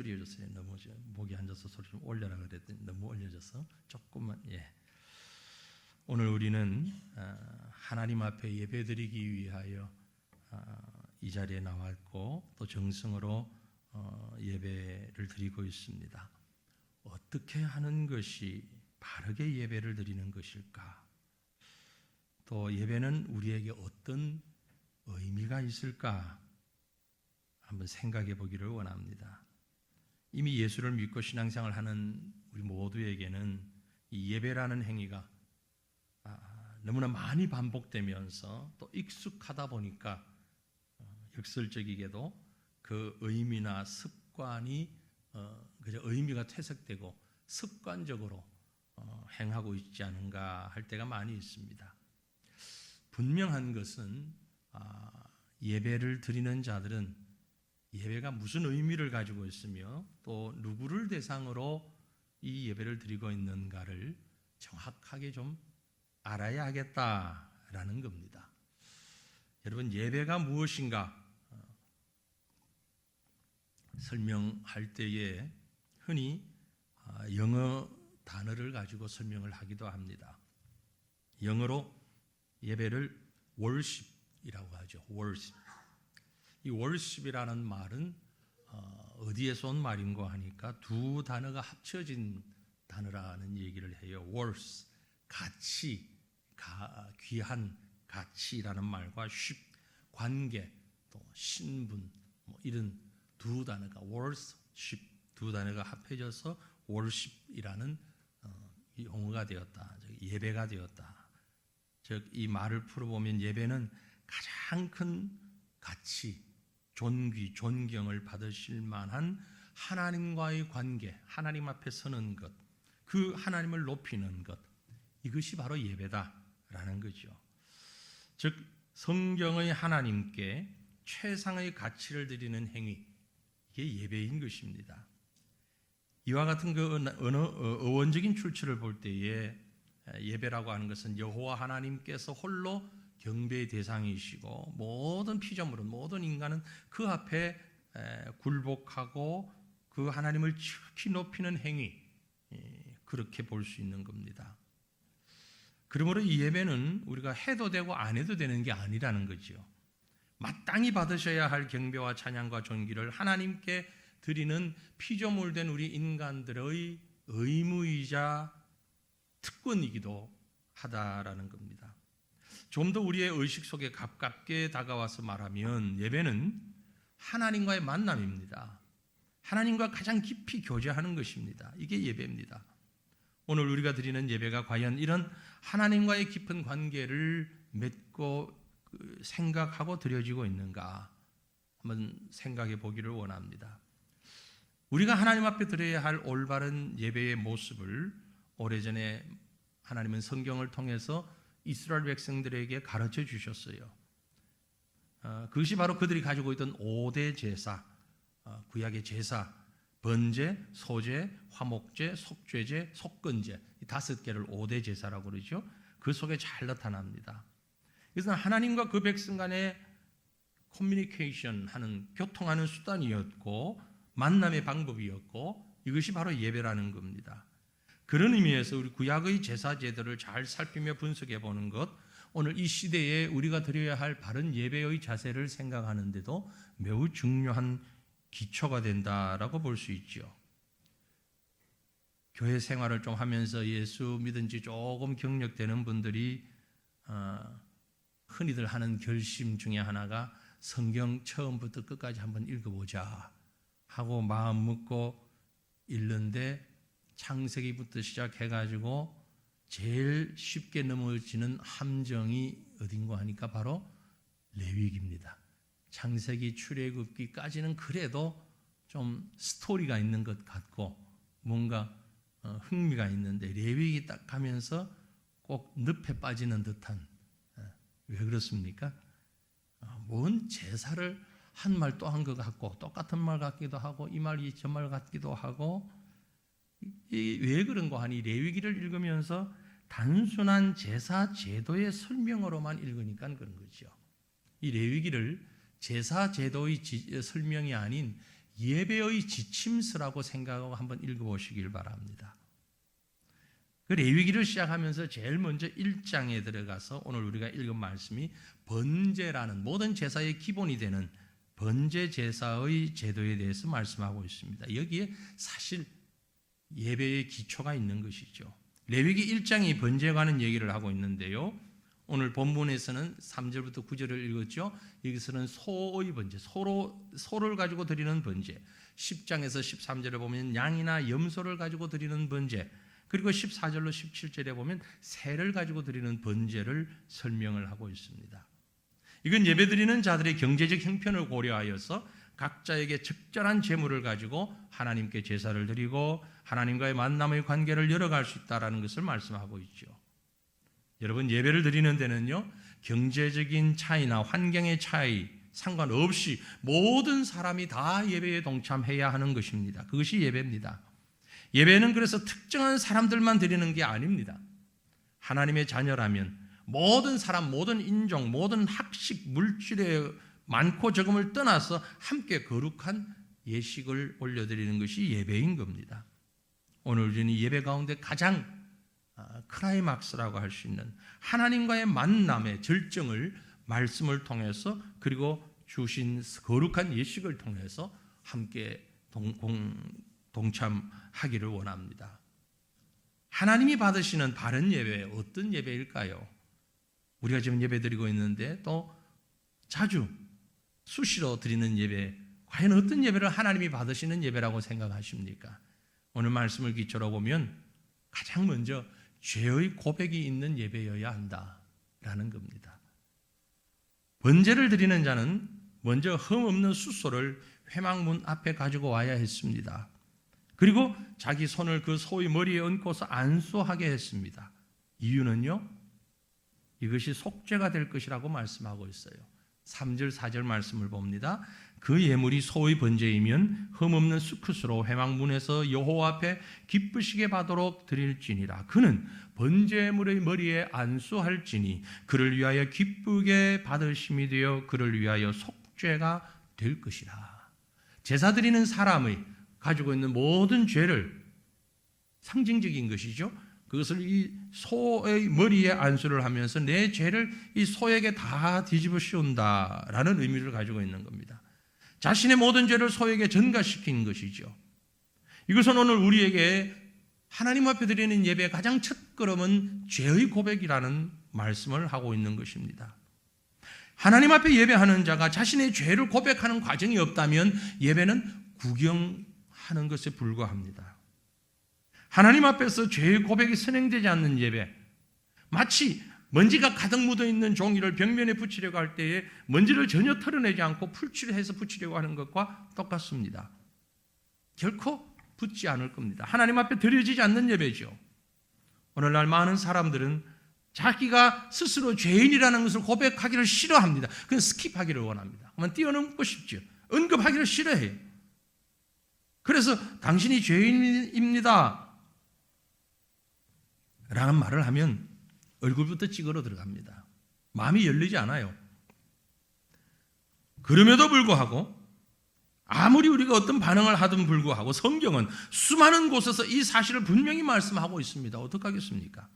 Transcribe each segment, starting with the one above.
줄여줬어요. 너무 목이 앉아서 소리 좀 올려라 그랬더니 너무 올려져서 조금만. 오늘 우리는 하나님 앞에 예배드리기 위하여 이 자리에 나왔고 또 정성으로 예배를 드리고 있습니다. 어떻게 하는 것이 바르게 예배를 드리는 것일까? 또 예배는 우리에게 어떤 의미가 있을까? 한번 생각해 보기를 원합니다. 이미 예수를 믿고 신앙생활을 하는 우리 모두에게는 이 예배라는 행위가 너무나 많이 반복되면서 또 익숙하다 보니까 역설적이게도 그 의미나 습관이 그저 의미가 퇴색되고 습관적으로 행하고 있지 않은가 할 때가 많이 있습니다. 분명한 것은 예배를 드리는 자들은 예배가 무슨 의미를 가지고 있으며 또 누구를 대상으로 이 예배를 드리고 있는가를 정확하게 좀 알아야 하겠다라는 겁니다. 여러분, 예배가 무엇인가 설명할 때에 흔히 영어 단어를 가지고 설명을 하기도 합니다. 영어로 예배를 worship이라고 하죠. worship. 이 worship이라는 말은 어디에서 온 말인가 하니까 두 단어가 합쳐진 단어라는 얘기를 해요. worth, 가치, 귀한 가치라는 말과 ship, 관계, 또 신분, 이런 두 단어가 worth, ship 두 단어가 합해져서 worship이라는 용어가 되었다. 예배가 되었다. 즉 이 말을 풀어보면 예배는 가장 큰 가치, 존귀, 존경을 받으실 만한 하나님과의 관계, 하나님 앞에 서는 것, 그 하나님을 높이는 것, 이것이 바로 예배다라는 거죠. 즉 성경의 하나님께 최상의 가치를 드리는 행위, 이게 예배인 것입니다. 이와 같은 그 어원적인 출처를 볼 때에 예배라고 하는 것은 여호와 하나님께서 홀로 경배의 대상이시고 모든 피조물은, 모든 인간은 그 앞에 굴복하고 그 하나님을 지극히 높이는 행위, 그렇게 볼 수 있는 겁니다. 그러므로 이 예배는 우리가 해도 되고 안 해도 되는 게 아니라는 거죠. 마땅히 받으셔야 할 경배와 찬양과 존귀를 하나님께 드리는 피조물된 우리 인간들의 의무이자 특권이기도 하다라는 겁니다. 좀 더 우리의 의식 속에 가깝게 다가와서 말하면 예배는 하나님과의 만남입니다. 하나님과 가장 깊이 교제하는 것입니다. 이게 예배입니다. 오늘 우리가 드리는 예배가 과연 이런 하나님과의 깊은 관계를 맺고 생각하고 드려지고 있는가 한번 생각해 보기를 원합니다. 우리가 하나님 앞에 드려야 할 올바른 예배의 모습을 오래전에 하나님은 성경을 통해서 이스라엘 백성들에게 가르쳐 주셨어요. 그것이 바로 그들이 가지고 있던 5대 제사, 구약의 제사, 번제, 소제, 화목제, 속죄제, 속건제, 이 5개를 5대 제사라고 그러죠. 그 속에 잘 나타납니다. 그래서 하나님과 그 백성 간의 커뮤니케이션 하는, 교통하는 수단이었고 만남의 방법이었고 이것이 바로 예배라는 겁니다. 그런 의미에서 우리 구약의 제사 제도를 잘 살피며 분석해 보는 것, 오늘 이 시대에 우리가 드려야 할 바른 예배의 자세를 생각하는데도 매우 중요한 기초가 된다라고 볼 수 있죠. 교회 생활을 좀 하면서 예수 믿은 지 조금 경력되는 분들이 흔히들 하는 결심 중에 하나가 성경 처음부터 끝까지 한번 읽어보자 하고 마음 먹고 읽는데 창세기부터 시작해가지고 제일 쉽게 넘어지는 함정이 어딘가 하니까 바로 레위기입니다. 창세기, 출애굽기까지는 그래도 좀 스토리가 있는 것 같고 뭔가 흥미가 있는데 레위기 딱 가면서 꼭 늪에 빠지는 듯한, 왜 그렇습니까? 뭔 제사를 한 말 또 한 것 같고 똑같은 말 같기도 하고 이 말이 저 말 같기도 하고, 왜 그런가 하니 레위기를 읽으면서 단순한 제사 제도의 설명으로만 읽으니까 그런 거죠. 이 레위기를 제사 제도의 설명이 아닌 예배의 지침서라고 생각하고 한번 읽어보시길 바랍니다. 그 레위기를 시작하면서 제일 먼저 1장에 들어가서 오늘 우리가 읽은 말씀이 번제라는 모든 제사의 기본이 되는 번제 제사의 제도에 대해서 말씀하고 있습니다. 여기에 사실 예배의 기초가 있는 것이죠. 레위기 1장이 번제에 관한 얘기를 하고 있는데요. 오늘 본문에서는 3절부터 9절을 읽었죠. 여기서는 소의 번제, 소를 가지고 드리는 번제. 10장에서 13절에 보면 양이나 염소를 가지고 드리는 번제. 그리고 14절로 17절에 보면 새를 가지고 드리는 번제를 설명을 하고 있습니다. 이건 예배드리는 자들의 경제적 형편을 고려하여서 각자에게 적절한 재물을 가지고 하나님께 제사를 드리고 하나님과의 만남의 관계를 열어갈 수 있다는 것을 말씀하고 있죠. 여러분, 예배를 드리는 데는요, 경제적인 차이나 환경의 차이 상관없이 모든 사람이 다 예배에 동참해야 하는 것입니다. 그것이 예배입니다. 예배는 그래서 특정한 사람들만 드리는 게 아닙니다. 하나님의 자녀라면 모든 사람, 모든 인종, 모든 학식, 물질의 많고 적음을 떠나서 함께 거룩한 예식을 올려드리는 것이 예배인 겁니다. 오늘 우리는 예배 가운데 가장 크라이막스라고 할 수 있는 하나님과의 만남의 절정을 말씀을 통해서 그리고 주신 거룩한 예식을 통해서 함께 동참하기를 원합니다. 하나님이 받으시는 바른 예배, 어떤 예배일까요? 우리가 지금 예배 드리고 있는데 또 자주 수시로 드리는 예배, 과연 어떤 예배를 하나님이 받으시는 예배라고 생각하십니까? 오늘 말씀을 기초로 보면 가장 먼저 죄의 고백이 있는 예배여야 한다라는 겁니다. 번제를 드리는 자는 먼저 흠없는 숫소를 회막문 앞에 가지고 와야 했습니다. 그리고 자기 손을 그 소의 머리에 얹고서 안수하게 했습니다. 이유는요, 이것이 속죄가 될 것이라고 말씀하고 있어요. 3절 4절 말씀을 봅니다. 그 예물이 소의 번제이면 흠없는 수컷으로 회막문에서 여호와 앞에 기쁘시게 받도록 드릴지니라. 그는 번제물의 머리에 안수할지니 그를 위하여 기쁘게 받으심이 되어 그를 위하여 속죄가 될 것이라. 제사 드리는 사람의 가지고 있는 모든 죄를 상징적인 것이죠. 그것을 이 소의 머리에 안수를 하면서 내 죄를 이 소에게 다 뒤집어 씌운다라는 의미를 가지고 있는 겁니다. 자신의 모든 죄를 소에게 전가시킨 것이죠. 이것은 오늘 우리에게 하나님 앞에 드리는 예배의 가장 첫걸음은 죄의 고백이라는 말씀을 하고 있는 것입니다. 하나님 앞에 예배하는 자가 자신의 죄를 고백하는 과정이 없다면 예배는 구경하는 것에 불과합니다. 하나님 앞에서 죄의 고백이 선행되지 않는 예배, 마치 먼지가 가득 묻어있는 종이를 벽면에 붙이려고 할 때에 먼지를 전혀 털어내지 않고 풀칠을 해서 붙이려고 하는 것과 똑같습니다. 결코 붙지 않을 겁니다. 하나님 앞에 드려지지 않는 예배죠. 오늘날 많은 사람들은 자기가 스스로 죄인이라는 것을 고백하기를 싫어합니다. 그건 스킵하기를 원합니다. 그만 뛰어넘고 싶죠. 언급하기를 싫어해요. 그래서 당신이 죄인입니다 라는 말을 하면 얼굴부터 찌그러 들어갑니다. 마음이 열리지 않아요. 그럼에도 불구하고 아무리 우리가 어떤 반응을 하든 불구하고 성경은 수많은 곳에서 이 사실을 분명히 말씀하고 있습니다. 어떡하겠습니까?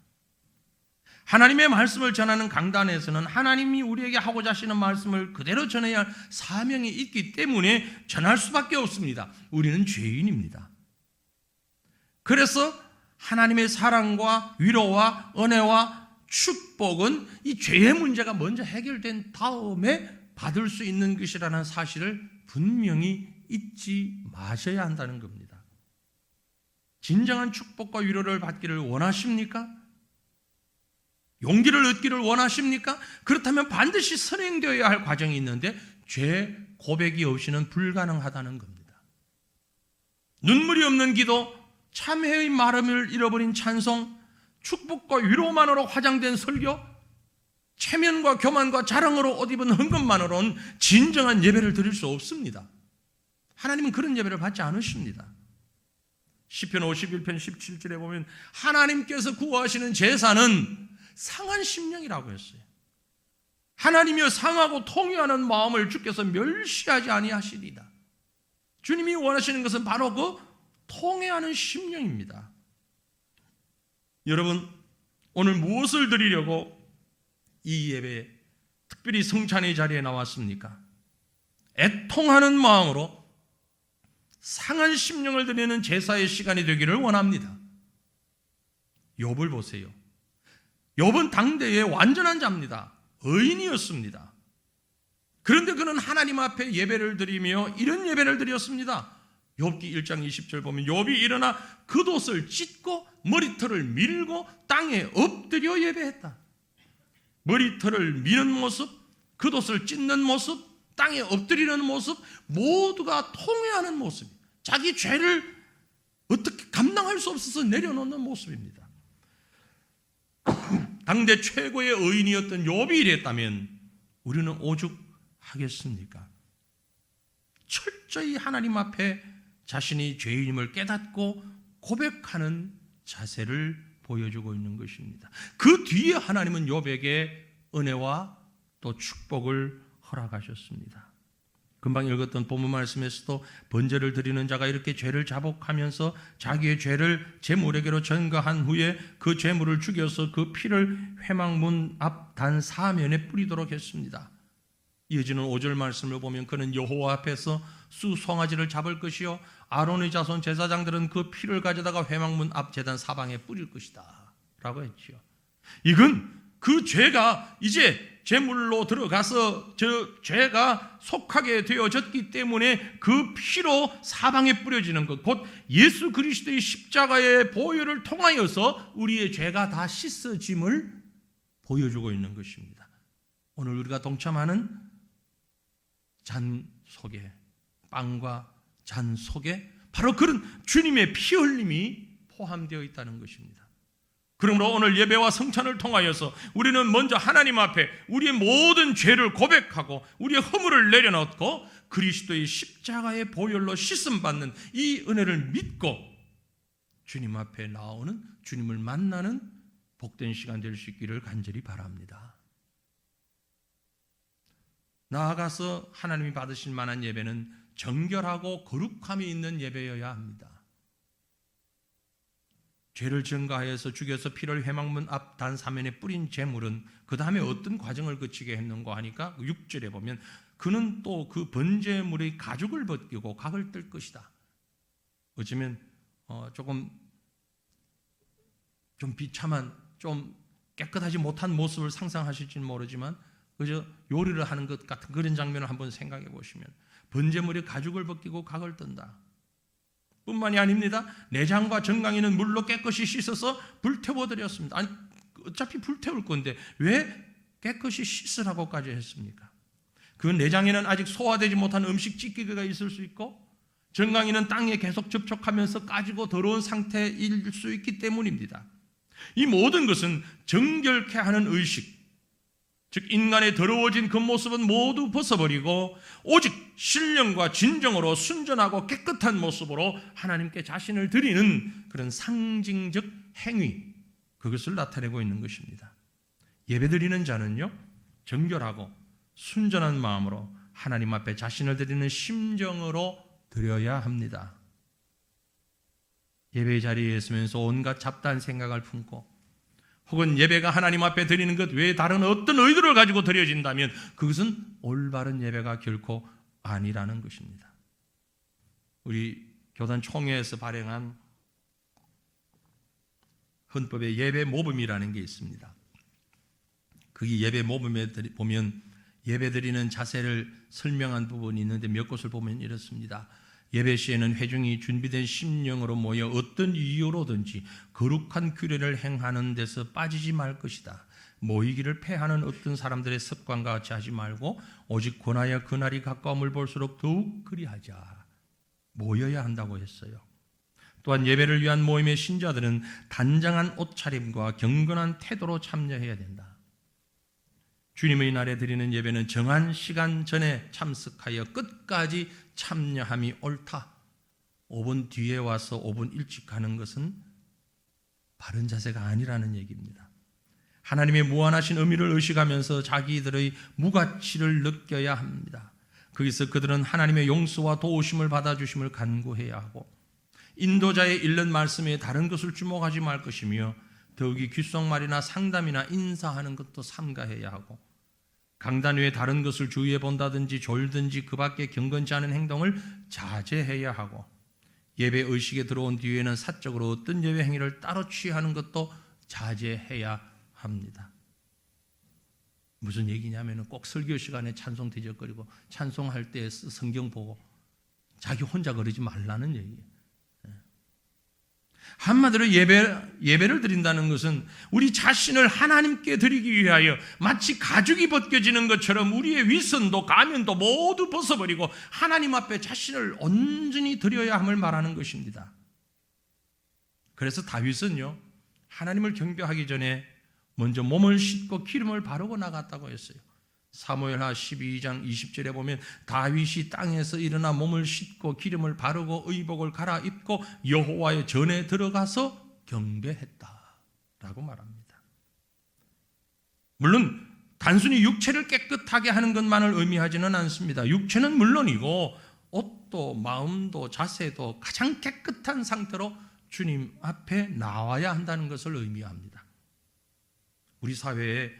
하나님의 말씀을 전하는 강단에서는 하나님이 우리에게 하고자 하시는 말씀을 그대로 전해야 할 사명이 있기 때문에 전할 수밖에 없습니다. 우리는 죄인입니다. 그래서 하나님의 사랑과 위로와 은혜와 축복은 이 죄의 문제가 먼저 해결된 다음에 받을 수 있는 것이라는 사실을 분명히 잊지 마셔야 한다는 겁니다. 진정한 축복과 위로를 받기를 원하십니까? 용기를 얻기를 원하십니까? 그렇다면 반드시 선행되어야 할 과정이 있는데 죄 고백이 없이는 불가능하다는 겁니다. 눈물이 없는 기도, 참회의 마음을 잃어버린 찬송, 축복과 위로만으로 화장된 설교, 체면과 교만과 자랑으로 옷 입은 헌금만으로는 진정한 예배를 드릴 수 없습니다. 하나님은 그런 예배를 받지 않으십니다. 시편 51편 17절에 보면 하나님께서 구하시는 제사는 상한 심령이라고 했어요. 하나님이여 상하고 통회하는 마음을 주께서 멸시하지 아니하시리다. 주님이 원하시는 것은 바로 그 통회하는 심령입니다. 여러분, 오늘 무엇을 드리려고 이 예배, 특별히 성찬의 자리에 나왔습니까? 애통하는 마음으로 상한 심령을 드리는 제사의 시간이 되기를 원합니다. 욥을 보세요. 욥은 당대의 완전한 자입니다. 의인이었습니다. 그런데 그는 하나님 앞에 예배를 드리며 이런 예배를 드렸습니다. 욥기 1장 20절 보면 욥이 일어나 겉옷을 찢고 머리털을 밀고 땅에 엎드려 예배했다. 머리털을 미는 모습, 겉옷을 찢는 모습, 땅에 엎드리는 모습, 모두가 통회하는 모습, 자기 죄를 어떻게 감당할 수 없어서 내려놓는 모습입니다. 당대 최고의 의인이었던 욥이 이랬다면 우리는 오죽하겠습니까? 철저히 하나님 앞에 자신이 죄인임을 깨닫고 고백하는 자세를 보여주고 있는 것입니다. 그 뒤에 하나님은 욥에게 은혜와 또 축복을 허락하셨습니다. 금방 읽었던 본문 말씀에서도 번제를 드리는 자가 이렇게 죄를 자복하면서 자기의 죄를 제물에게로 전가한 후에 그 제물을 죽여서 그 피를 회막문 앞 단 사면에 뿌리도록 했습니다. 이어지는 5절 말씀을 보면 그는 여호와 앞에서 수송아지를 잡을 것이요 아론의 자손 제사장들은 그 피를 가져다가 회막문 앞 제단 사방에 뿌릴 것이다 라고 했지요. 이건 그 죄가 이제 제물로 들어가서 저 죄가 속하게 되어졌기 때문에 그 피로 사방에 뿌려지는 것, 곧 예수 그리스도의 십자가의 보혈을 통하여서 우리의 죄가 다 씻어짐을 보여주고 있는 것입니다. 오늘 우리가 동참하는 잔 속에, 빵과 잔 속에 바로 그런 주님의 피 흘림이 포함되어 있다는 것입니다. 그러므로 오늘 예배와 성찬을 통하여서 우리는 먼저 하나님 앞에 우리의 모든 죄를 고백하고 우리의 허물을 내려놓고 그리스도의 십자가의 보혈로 씻음받는 이 은혜를 믿고 주님 앞에 나오는, 주님을 만나는 복된 시간 될 수 있기를 간절히 바랍니다. 나아가서 하나님이 받으실 만한 예배는 정결하고 거룩함이 있는 예배여야 합니다. 죄를 증가하여서 죽여서 피를 회막문 앞 단 사면에 뿌린 제물은 그 다음에 어떤 과정을 거치게 했는가 하니까 6절에 보면 그는 또 그 번제물의 가죽을 벗기고 각을 뜰 것이다. 어쩌면 조금 좀 비참한, 좀 깨끗하지 못한 모습을 상상하실지는 모르지만 그저 요리를 하는 것 같은 그런 장면을 한번 생각해 보시면 번제물의 가죽을 벗기고 각을 뜬다. 뿐만이 아닙니다. 내장과 정강이는 물로 깨끗이 씻어서 불태워드렸습니다. 아니, 어차피 불태울 건데 왜 깨끗이 씻으라고까지 했습니까? 그 내장에는 아직 소화되지 못한 음식 찌꺼기가 있을 수 있고 정강이는 땅에 계속 접촉하면서 까지고 더러운 상태일 수 있기 때문입니다. 이 모든 것은 정결케 하는 의식, 즉 인간의 더러워진 겉모습은 모두 벗어버리고 오직 신령과 진정으로 순전하고 깨끗한 모습으로 하나님께 자신을 드리는 그런 상징적 행위, 그것을 나타내고 있는 것입니다. 예배드리는 자는요, 정결하고 순전한 마음으로 하나님 앞에 자신을 드리는 심정으로 드려야 합니다. 예배의 자리에 있으면서 온갖 잡다한 생각을 품고 혹은 예배가 하나님 앞에 드리는 것 외에 다른 어떤 의도를 가지고 드려진다면 그것은 올바른 예배가 결코 아니라는 것입니다. 우리 교단 총회에서 발행한 헌법의 예배 모범이라는 게 있습니다. 그 예배 모범에 보면 예배 드리는 자세를 설명한 부분이 있는데 몇 곳을 보면 이렇습니다. 예배 시에는 회중이 준비된 심령으로 모여 어떤 이유로든지 거룩한 규례를 행하는 데서 빠지지 말 것이다. 모이기를 패하는 어떤 사람들의 습관과 같이 하지 말고 오직 권하여 그날이 가까움을 볼수록 더욱 그리하자. 모여야 한다고 했어요. 또한 예배를 위한 모임의 신자들은 단정한 옷차림과 경건한 태도로 참여해야 된다. 주님의 날에 드리는 예배는 정한 시간 전에 참석하여 끝까지 참여함이 옳다. 5분 뒤에 와서 5분 일찍 가는 것은 바른 자세가 아니라는 얘기입니다. 하나님의 무한하신 의미를 의식하면서 자기들의 무가치를 느껴야 합니다. 거기서 그들은 하나님의 용서와 도우심을 받아주심을 간구해야 하고 인도자의 읽는 말씀에 다른 것을 주목하지 말 것이며 더욱이 귓속말이나 상담이나 인사하는 것도 삼가해야 하고 강단 위에 다른 것을 주의해 본다든지 졸든지 그 밖에 경건치 않은 행동을 자제해야 하고 예배 의식에 들어온 뒤에는 사적으로 어떤 예배 행위를 따로 취하는 것도 자제해야 합니다. 무슨 얘기냐면 꼭 설교 시간에 찬송 뒤적거리고 찬송할 때 성경 보고 자기 혼자 그러지 말라는 얘기예요. 한마디로 예배를 드린다는 것은 우리 자신을 하나님께 드리기 위하여 마치 가죽이 벗겨지는 것처럼 우리의 위선도 가면도 모두 벗어버리고 하나님 앞에 자신을 온전히 드려야 함을 말하는 것입니다. 그래서 다윗은요, 하나님을 경배하기 전에 먼저 몸을 씻고 기름을 바르고 나갔다고 했어요. 사무엘하 12장 20절에 보면 다윗이 땅에서 일어나 몸을 씻고 기름을 바르고 의복을 갈아입고 여호와의 전에 들어가서 경배했다라고 말합니다. 물론 단순히 육체를 깨끗하게 하는 것만을 의미하지는 않습니다. 육체는 물론이고 옷도 마음도 자세도 가장 깨끗한 상태로 주님 앞에 나와야 한다는 것을 의미합니다. 우리 사회에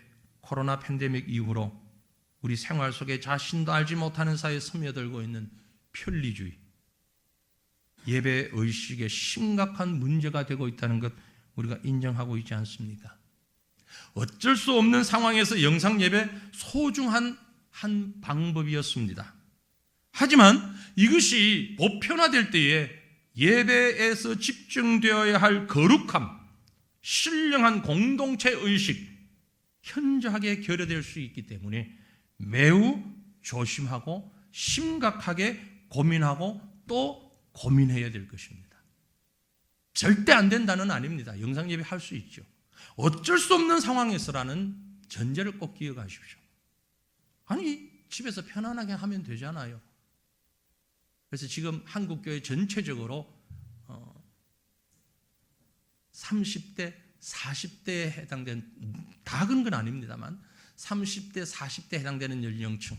코로나 팬데믹 이후로 우리 생활 속에 자신도 알지 못하는 사이에 스며들고 있는 편리주의, 예배 의식에 심각한 문제가 되고 있다는 것 우리가 인정하고 있지 않습니까? 어쩔 수 없는 상황에서 영상 예배 소중한 한 방법이었습니다. 하지만 이것이 보편화될 때에 예배에서 집중되어야 할 거룩함, 신령한 공동체 의식, 현저하게 결여될 수 있기 때문에 매우 조심하고 심각하게 고민하고 또 고민해야 될 것입니다. 절대 안 된다는 아닙니다. 영상 예배 할 수 있죠. 어쩔 수 없는 상황에서라는 전제를 꼭 기억하십시오. 아니, 집에서 편안하게 하면 되잖아요. 그래서 지금 한국교회 전체적으로 30대, 40대에 해당된, 다 그런 건 아닙니다만 30대, 40대에 해당되는 연령층,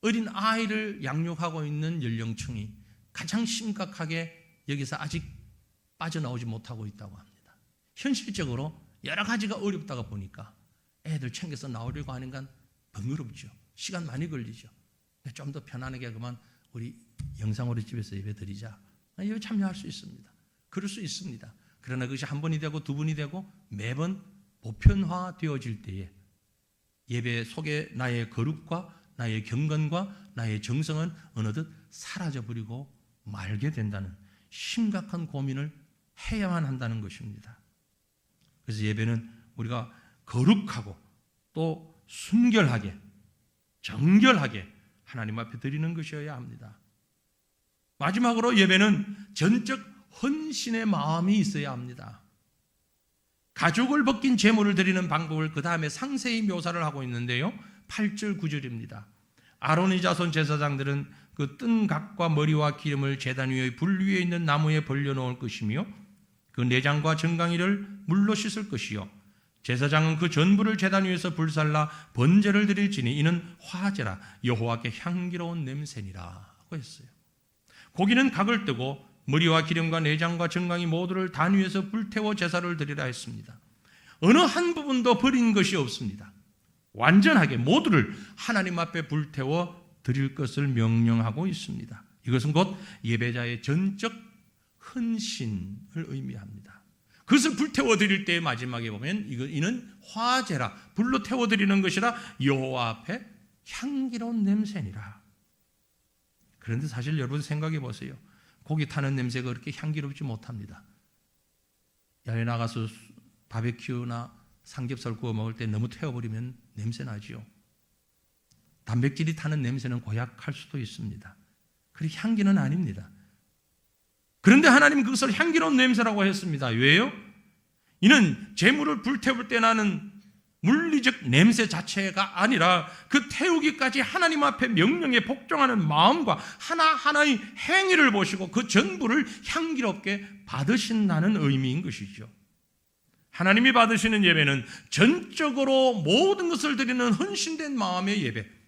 어린 아이를 양육하고 있는 연령층이 가장 심각하게 여기서 아직 빠져나오지 못하고 있다고 합니다. 현실적으로 여러 가지가 어렵다가 보니까 애들 챙겨서 나오려고 하는 건 번거롭죠. 시간 많이 걸리죠. 좀 더 편안하게 그만 우리 영상으로 집에서 예배 드리자. 예배 참여할 수 있습니다. 그럴 수 있습니다. 그러나 그것이 한 번이 되고 두 번이 되고 매번 보편화되어질 때에 예배 속에 나의 거룩과 나의 경건과 나의 정성은 어느덧 사라져버리고 말게 된다는 심각한 고민을 해야만 한다는 것입니다. 그래서 예배는 우리가 거룩하고 또 순결하게 정결하게 하나님 앞에 드리는 것이어야 합니다. 마지막으로 예배는 전적 헌신의 마음이 있어야 합니다. 가죽을 벗긴 제물을 드리는 방법을 그 다음에 상세히 묘사를 하고 있는데요, 8절 9절입니다. 아론의 자손 제사장들은 그 뜬 각과 머리와 기름을 제단 위의 불 위에 있는 나무에 벌려놓을 것이며 그 내장과 정강이를 물로 씻을 것이요 제사장은 그 전부를 제단 위에서 불살라 번제를 드릴지니 이는 화제라 여호와께 향기로운 냄새니라고 했어요. 고기는 각을 뜨고 머리와 기름과 내장과 정강이 모두를 단 위에서 불태워 제사를 드리라 했습니다. 어느 한 부분도 버린 것이 없습니다. 완전하게 모두를 하나님 앞에 불태워 드릴 것을 명령하고 있습니다. 이것은 곧 예배자의 전적 헌신을 의미합니다. 그것을 불태워 드릴 때의 마지막에 보면 이는 화제라, 불로 태워 드리는 것이라 여호와 앞에 향기로운 냄새니라. 그런데 사실 여러분 생각해 보세요. 고기 타는 냄새가 그렇게 향기롭지 못합니다. 야외 나가서 바베큐나 삼겹살 구워 먹을 때 너무 태워버리면 냄새 나지요. 단백질이 타는 냄새는 고약할 수도 있습니다. 그렇게 향기는 아닙니다. 그런데 하나님은 그것을 향기로운 냄새라고 했습니다. 왜요? 이는 제물을 불태울 때 나는 물리적 냄새 자체가 아니라 그 태우기까지 하나님 앞에 명령에 복종하는 마음과 하나하나의 행위를 보시고 그 전부를 향기롭게 받으신다는 의미인 것이죠. 하나님이 받으시는 예배는 전적으로 모든 것을 드리는 헌신된 마음의 예배,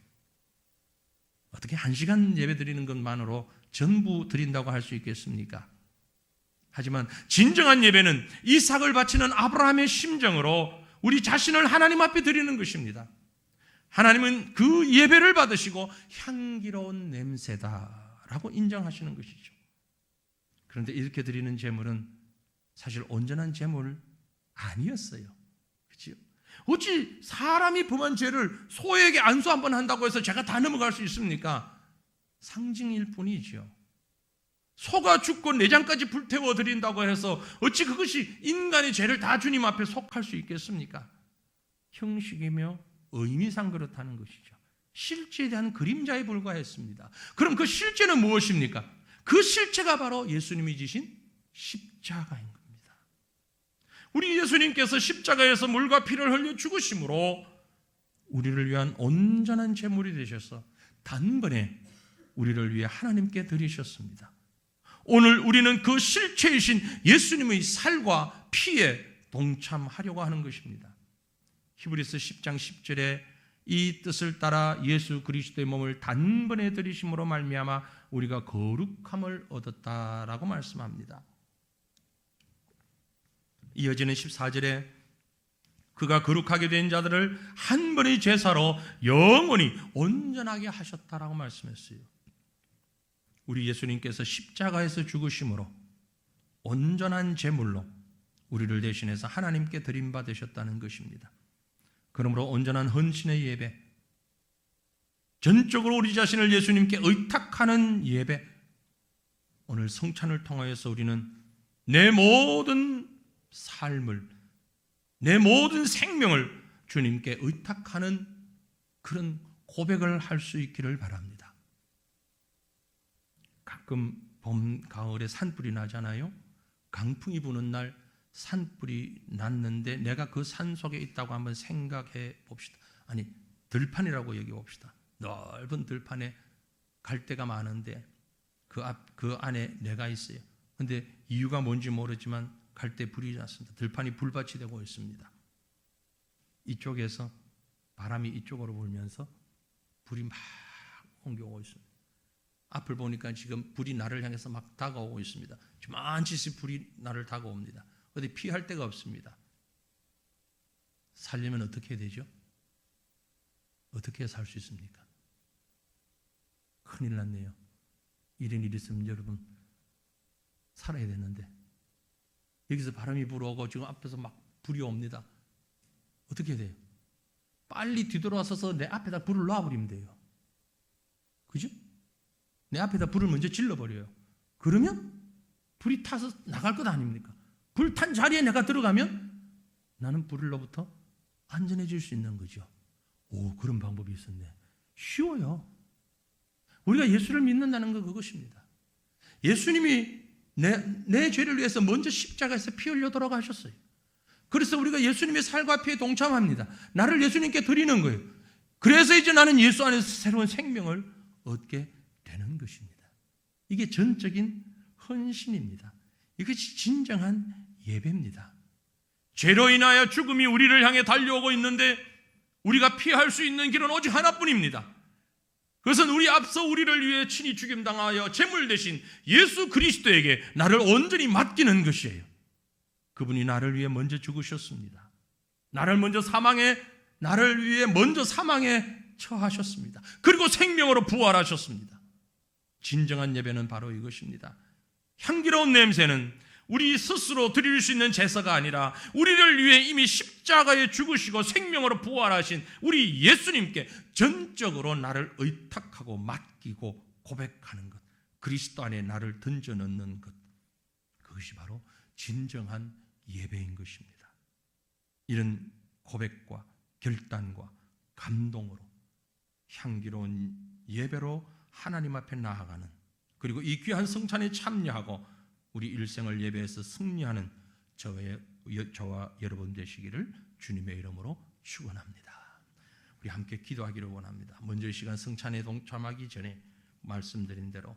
어떻게 1시간 예배 드리는 것만으로 전부 드린다고 할 수 있겠습니까? 하지만 진정한 예배는 이삭을 바치는 아브라함의 심정으로 우리 자신을 하나님 앞에 드리는 것입니다. 하나님은 그 예배를 받으시고 향기로운 냄새다라고 인정하시는 것이죠. 그런데 이렇게 드리는 제물은 사실 온전한 제물 아니었어요. 그렇죠? 어찌 사람이 범한 죄를 소에게 안수 한번 한다고 해서 죄가 다 넘어갈 수 있습니까? 상징일 뿐이죠. 소가 죽고 내장까지 불태워 드린다고 해서 어찌 그것이 인간의 죄를 다 주님 앞에 속할 수 있겠습니까? 형식이며 의미상 그렇다는 것이죠. 실제에 대한 그림자에 불과했습니다. 그럼 그 실제는 무엇입니까? 그 실체가 바로 예수님이 지신 십자가인 겁니다. 우리 예수님께서 십자가에서 물과 피를 흘려 죽으심으로 우리를 위한 온전한 제물이 되셔서 단번에 우리를 위해 하나님께 드리셨습니다. 오늘 우리는 그 실체이신 예수님의 살과 피에 동참하려고 하는 것입니다. 히브리서 10장 10절에 이 뜻을 따라 예수 그리스도의 몸을 단번에 들이심으로 말미암아 우리가 거룩함을 얻었다라고 말씀합니다. 이어지는 14절에 그가 거룩하게 된 자들을 한 번의 제사로 영원히 온전하게 하셨다라고 말씀했어요. 우리 예수님께서 십자가에서 죽으심으로 온전한 제물로 우리를 대신해서 하나님께 드림받으셨다는 것입니다. 그러므로 온전한 헌신의 예배, 전적으로 우리 자신을 예수님께 의탁하는 예배, 오늘 성찬을 통하여서 우리는 내 모든 삶을, 내 모든 생명을 주님께 의탁하는 그런 고백을 할 수 있기를 바랍니다. 가끔 봄, 가을에 산불이 나잖아요. 강풍이 부는 날 산불이 났는데 내가 그 산 속에 있다고 한번 생각해 봅시다. 아니, 들판이라고 얘기해 봅시다. 넓은 들판에 갈대가 많은데 그 안에 내가 있어요. 근데 이유가 뭔지 모르지만 갈대 불이 났습니다. 들판이 불밭이 되고 있습니다. 이쪽에서 바람이 이쪽으로 불면서 불이 막 옮겨오고 있습니다. 앞을 보니까 지금 불이 나를 향해서 막 다가오고 있습니다. 저만치 불이 나를 다가옵니다. 어디 피할 데가 없습니다. 살려면 어떻게 해야 되죠? 어떻게 살 수 있습니까? 큰일 났네요. 이런 일이 있으면 여러분 살아야 되는데 여기서 바람이 불어오고 지금 앞에서 막 불이 옵니다. 어떻게 해야 돼요? 빨리 뒤돌아서서 내 앞에다 불을 놔버리면 돼요. 그죠? 내 앞에다 불을 먼저 질러버려요. 그러면 불이 타서 나갈 것 아닙니까? 불 탄 자리에 내가 들어가면 나는 불로부터 안전해질 수 있는 거죠. 오, 그런 방법이 있었네. 쉬워요. 우리가 예수를 믿는다는 건 그것입니다. 예수님이 내 죄를 위해서 먼저 십자가에서 피 흘려 돌아가셨어요. 그래서 우리가 예수님의 살과 피에 동참합니다. 나를 예수님께 드리는 거예요. 그래서 이제 나는 예수 안에서 새로운 생명을 얻게 되는 것입니다. 이게 전적인 헌신입니다. 이것이 진정한 예배입니다. 죄로 인하여 죽음이 우리를 향해 달려오고 있는데 우리가 피할 수 있는 길은 오직 하나뿐입니다. 그것은 우리 앞서 우리를 위해 친히 죽임당하여 제물 대신 예수 그리스도에게 나를 온전히 맡기는 것이에요. 그분이 나를 위해 먼저 죽으셨습니다. 나를 위해 먼저 사망에 처하셨습니다. 그리고 생명으로 부활하셨습니다. 진정한 예배는 바로 이것입니다. 향기로운 냄새는 우리 스스로 드릴 수 있는 제사가 아니라 우리를 위해 이미 십자가에 죽으시고 생명으로 부활하신 우리 예수님께 전적으로 나를 의탁하고 맡기고 고백하는 것, 그리스도 안에 나를 던져넣는 것, 그것이 바로 진정한 예배인 것입니다. 이런 고백과 결단과 감동으로 향기로운 예배로 하나님 앞에 나아가는, 그리고 이 귀한 성찬에 참여하고 우리 일생을 예배에서 승리하는 저와 여러분 되시기를 주님의 이름으로 축원합니다. 우리 함께 기도하기를 원합니다. 먼저 이 시간 성찬에 동참하기 전에 말씀드린 대로